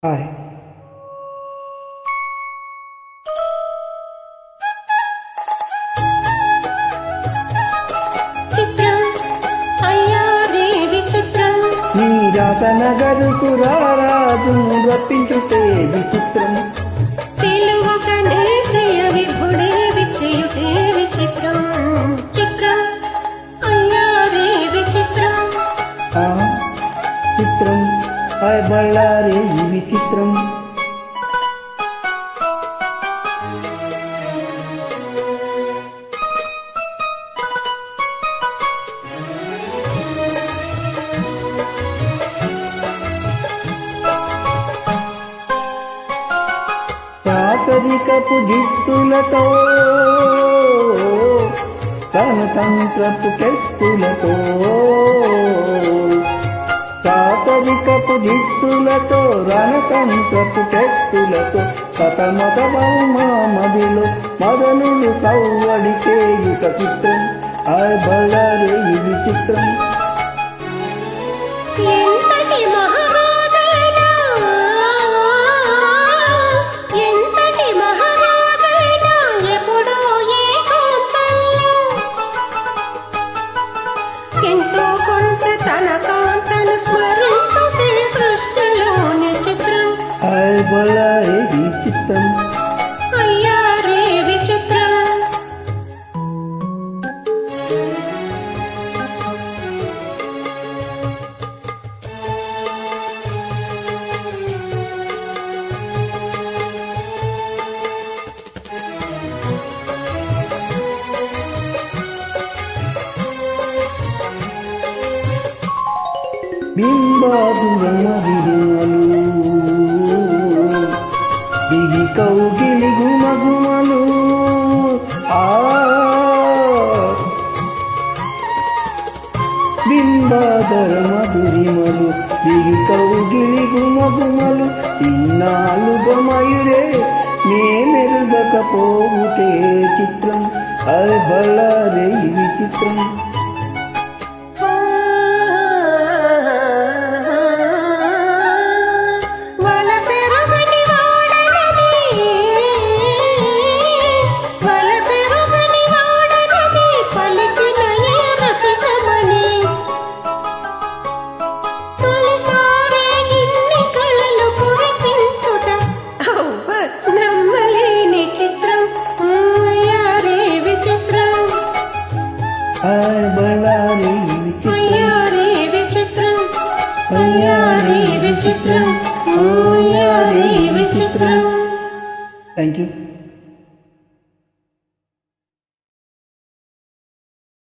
Hi. నీ రాతనగరుకు రారాజు రప్పించుటే విచిత్రం, తెలువకనే ప్రియ విభుడే విచయుతే విచిత్రం. చిత్రం అయ్యారే విచిత్రం, చిత్రం హాయ్ బళ్ళారే ఈ విచిత్రం. చాకరికపు జిత్తులతో గణతంత్రపు కెత్తులతో, చాకరికపు జిత్తులతో రణతంత్రపు కెత్తులతో కథమత మదిలో మొదలు కవ్వడికే యుగ చిత్రం. ఆయ్ బళ్ళారే ఈ విచిత్రం. ఎంతటి మహారాజైనా ఎంతటి మహారాజైనా ఎప్పుడో ఏకాంతంలో ఎంతో కొంత తన కాంతను స్మరించుతే సృష్టిలోని చిత్రం. ఆయ్ బళ్ళారే ఈ చిత్రం. అయ్యారే విచిత్రం. బింబాదురమదిరుమలు దిగి కౌగిలి గుమగుమలు, బింబాదర మధురిమలు దిగి కౌగిలి గుమగుమలు, ఇన్నాళ్ళుగ మయురే నేనెరుగకపోవుటే చిత్రం. అయ్ బళ్ళారే ఈ విచిత్రం. ఆయ్ బళ్ళారే ఈ విచిత్రం. అయ్యారే విచిత్రం, అయ్యారే విచిత్రం. అయ్యారే విచిత్రం. Thank you.